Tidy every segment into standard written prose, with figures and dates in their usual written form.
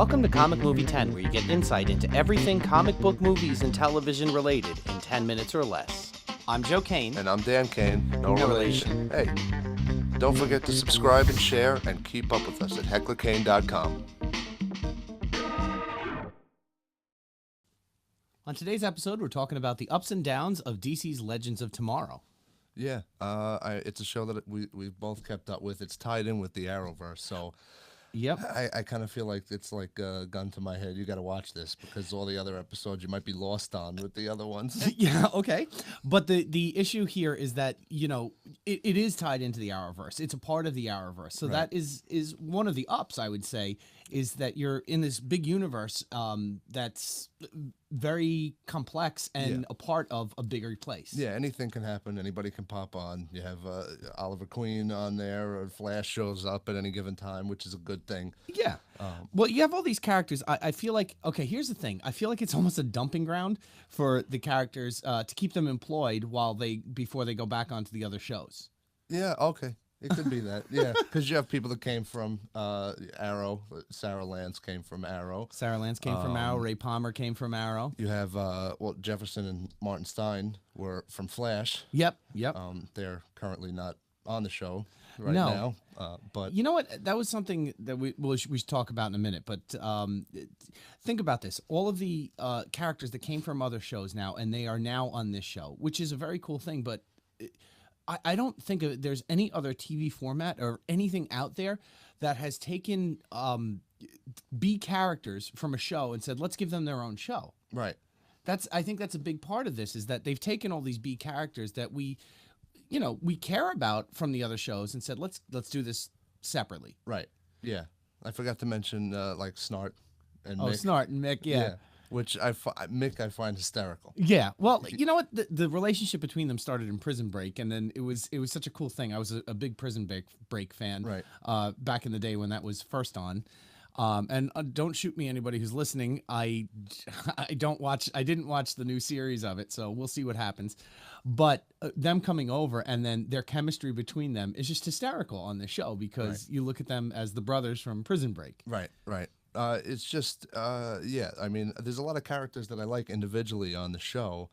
Welcome to Comic Movie 10, where you get insight into everything comic book movies and television related in 10 minutes or less. I'm Joe Kane. And I'm Dan Kane. No relation. Hey, don't forget to subscribe and share and keep up with us at hecklerkane.com. On today's episode, we're talking about the ups and downs of DC's Legends of Tomorrow. Yeah, it's a show that we've both kept up with. It's tied in with the Arrowverse, so yep. I kind of feel like it's like a gun to my head. You got to watch this because all the other episodes you might be lost on with the other ones. Yeah, okay. But the issue here is that, you know, it is tied into the Arrowverse. It's a part of the Arrowverse. So Right. that is one of the ups, I would say, is that you're in this big universe that's very complex and a part of a bigger place. Yeah, anything can happen. Anybody can pop on. You have Oliver Queen on there, or Flash shows up at any given time, which is a good thing. Yeah. Well, you have all these characters. I feel like, okay, here's the thing. I feel like it's almost a dumping ground for the characters to keep them employed before they go back onto the other shows. Yeah, okay. It could be that. Yeah, because you have people that came from Arrow. Sarah Lance came from Arrow. Sarah Lance came from Arrow. Ray Palmer came from Arrow. You have, Jefferson and Martin Stein were from Flash. Yep. They're currently not on the show right No. now. But you know what? That was something that we should talk about in a minute. But think about this. All of the characters that came from other shows now, and they are now on this show, which is a very cool thing. But I don't think there's any other TV format or anything out there that has taken B characters from a show and said, let's give them their own show. right. I think that's a big part of this, is that they've taken all these B characters that we care about from the other shows and said, let's do this separately. Right. Yeah. I forgot to mention like Snart and Oh, Mick. Snart and Mick, yeah. Which Mick I find hysterical. Yeah, well, you know what? The relationship between them started in Prison Break, and then it was such a cool thing. I was a big Prison Break fan, Right. back in the day when that was first on. And don't shoot me, anybody who's listening. I didn't watch the new series of it, so we'll see what happens. But them coming over and then their chemistry between them is just hysterical on the show, because you look at them as the brothers from Prison Break. Right. It's just, yeah, I mean, there's a lot of characters that I like individually on the show,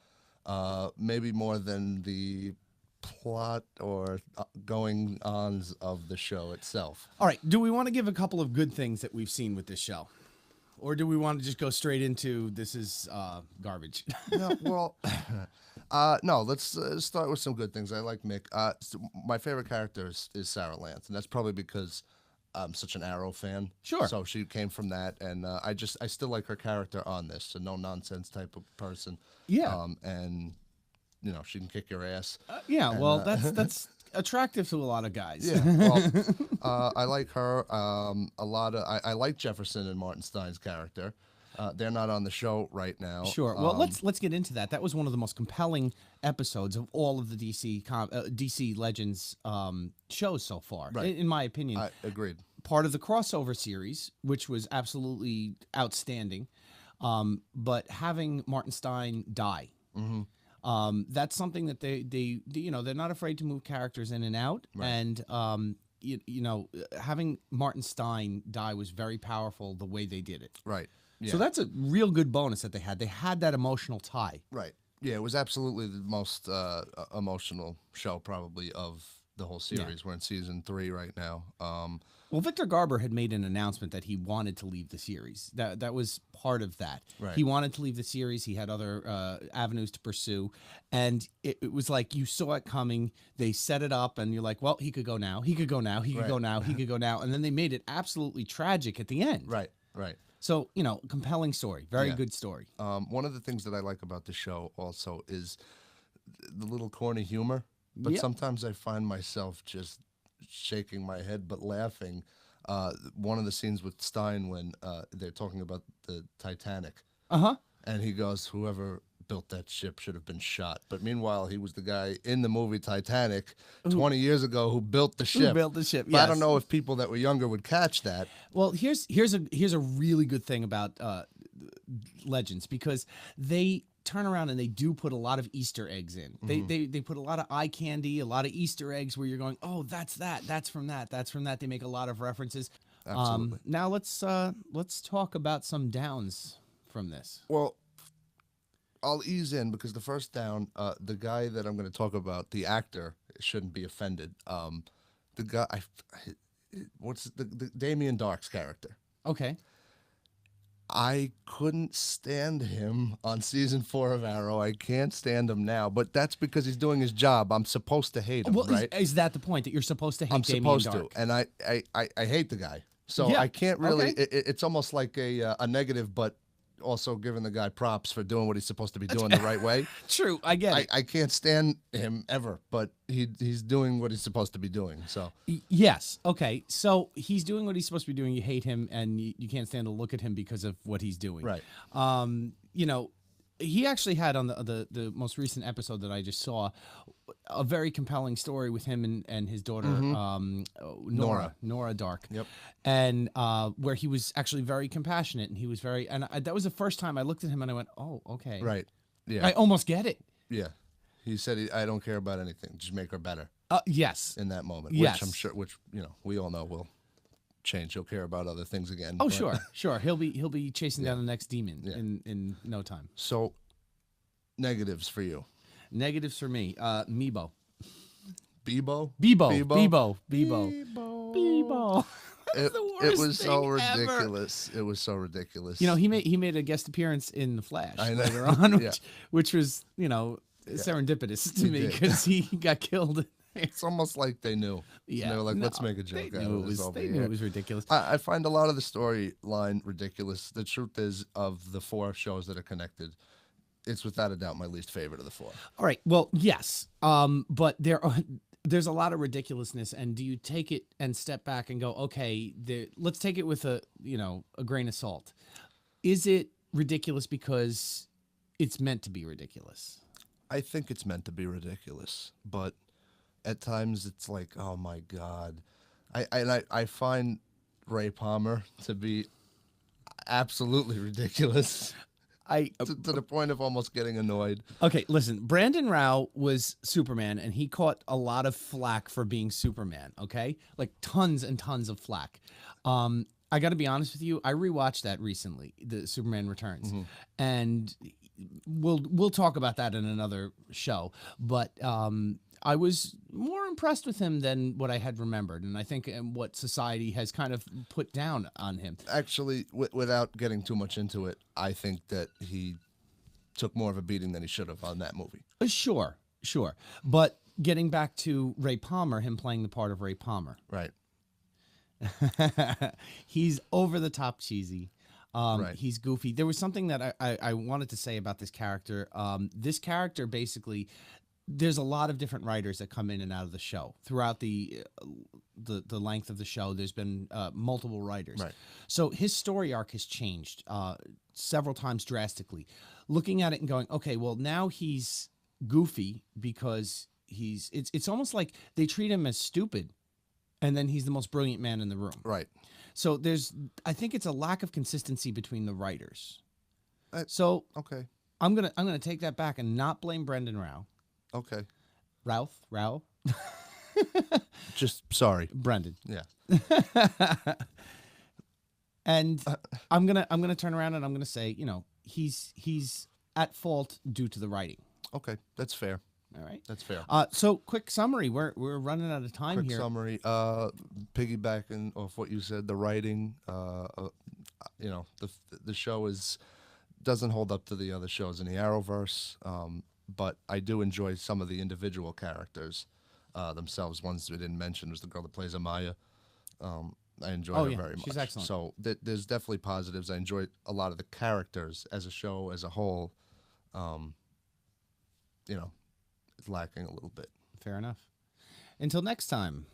maybe more than the plot or going-ons of the show itself. All right, do we want to give a couple of good things that we've seen with this show? Or do we want to just go straight into this is garbage? No, well, no, let's start with some good things. I like Mick. My favorite character is Sarah Lance, and that's probably because I'm such an Arrow fan. Sure. So she came from that, and I still like her character on this. A no-nonsense type of person. Yeah. And, you know, she can kick your ass. Yeah, well, that's attractive to a lot of guys. Yeah, well, I like her. I like Jefferson and Martin Stein's character. They're not on the show right now. Sure. Well, let's get into that. That was one of the most compelling episodes of all of the DC Legends shows so far, Right. in my opinion. I agreed. Part of the crossover series, which was absolutely outstanding, but having Martin Stein die. Mm-hmm. That's something that they they're not afraid to move characters in and out, Right. and having Martin Stein die was very powerful the way they did it. Right. Yeah. So that's a real good bonus that they had. They had that emotional tie. Right. Yeah, it was absolutely the most emotional show probably of the whole series. We're in season 3 right now. Well, Victor Garber had made an announcement that he wanted to leave the series. That was part of that. Right. He wanted to leave the series. He had other avenues to pursue. And it was like you saw it coming. They set it up, and you're like, well, he could go now. He could go now. He could go now. He could go now. And then they made it absolutely tragic at the end. Right. So, compelling story. Very good story. One of the things that I like about the show also is the little corny humor. But sometimes I find myself just shaking my head but laughing. One of the scenes with Stein when they're talking about the Titanic. Uh-huh. And he goes, whoever built that ship should have been shot. But meanwhile, he was the guy in the movie Titanic 20 years ago who built the ship. Who built the ship, But I yes. don't know if people that were younger would catch that. Well, here's a really good thing about Legends, because they turn around and they do put a lot of Easter eggs in. They put a lot of eye candy, a lot of Easter eggs where you're going, oh, that's from that. They make a lot of references. Absolutely. Now let's talk about some downs from this. Well, I'll ease in because the first down, the guy that I'm going to talk about, the actor, shouldn't be offended. The guy, what's the Damien Darhk's character? Okay. I couldn't stand him on season 4 of Arrow. I can't stand him now, but that's because he's doing his job. I'm supposed to hate him, Well, right? is that the point that you're supposed to hate I'm Damien supposed Darhk? to, and I hate the guy. So Yeah, I can't really. okay. It's almost like a negative, but also giving the guy props for doing what he's supposed to be doing the right way. True, I get it. I can't stand him ever, but he's doing what he's supposed to be doing. So Yes. Okay. So he's doing what he's supposed to be doing. You hate him, and you can't stand to look at him because of what he's doing. right, You know, he actually had on the most recent episode that I just saw a very compelling story with him and his daughter Nora Darhk. Yep. And where he was actually very compassionate, and he was very, and that was the first time I looked at him and I went, oh, okay, right, yeah, I almost get it. yeah. He said, "I don't care about anything. Just make her better." Yes. In that moment, Yes. which I'm sure, we all know will change. He'll care about other things again. Oh, but- sure. He'll be chasing down the next demon in no time. So, negatives for you. Negatives for me. Meebo. Bebo. Bebo. It, the it worst was so thing ever. ridiculous. It was so ridiculous. You know, he made a guest appearance in The Flash I know. later on, Yeah. which was, serendipitous to He me did. because he got killed. It's almost like they knew. Yeah, They were like, no, let's make a joke They out knew of it this was. over They knew here. it was ridiculous. I find a lot of the storyline ridiculous. The truth is, of the 4 shows that are connected, it's without a doubt my least favorite of the 4. All right. Well, yes. But there's a lot of ridiculousness, and do you take it and step back and go, okay, let's take it with a grain of salt. Is it ridiculous because it's meant to be ridiculous? I think it's meant to be ridiculous, but at times it's like, oh my God. I find Ray Palmer to be absolutely ridiculous. To the point of almost getting annoyed. Okay, listen, Brandon Rao was Superman, and he caught a lot of flack for being Superman, okay? Like tons and tons of flack. I got to be honest with you, I rewatched that recently, the Superman Returns. And we'll talk about that in another show, but I was more impressed with him than what I had remembered, and I think what society has kind of put down on him. Actually, without getting too much into it, I think that he took more of a beating than he should have on that movie. Sure. But getting back to Ray Palmer, him playing the part of Ray Palmer. Right. He's over the top cheesy. Right. He's goofy. There was something that I wanted to say about this character. This character basically, there's a lot of different writers that come in and out of the show throughout the length of the show. There's been multiple writers. Right. So his story arc has changed several times drastically. Looking at it and going, okay, well now he's goofy because it's almost like they treat him as stupid, and then he's the most brilliant man in the room. Right. So I think it's a lack of consistency between the writers. Okay. I'm gonna take that back and not blame Brendan Rao. Okay. Rao. Just sorry. Brendan. Yeah. And I'm gonna turn around and I'm gonna say, he's at fault due to the writing. Okay. That's fair. All right. That's fair. So quick summary. We're running out of time Quick here. summary. Piggybacking off what you said, the writing. The show doesn't hold up to the other shows in the Arrowverse. But I do enjoy some of the individual characters themselves. Ones we didn't mention was the girl that plays Amaya. I enjoy her very much. She's excellent. So there's definitely positives. I enjoy a lot of the characters as a show as a whole. It's lacking a little bit. Fair enough. Until next time.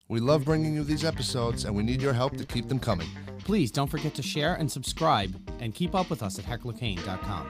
We love bringing you these episodes, and we need your help to keep them coming. Please don't forget to share and subscribe, and keep up with us at hecklerkane.com.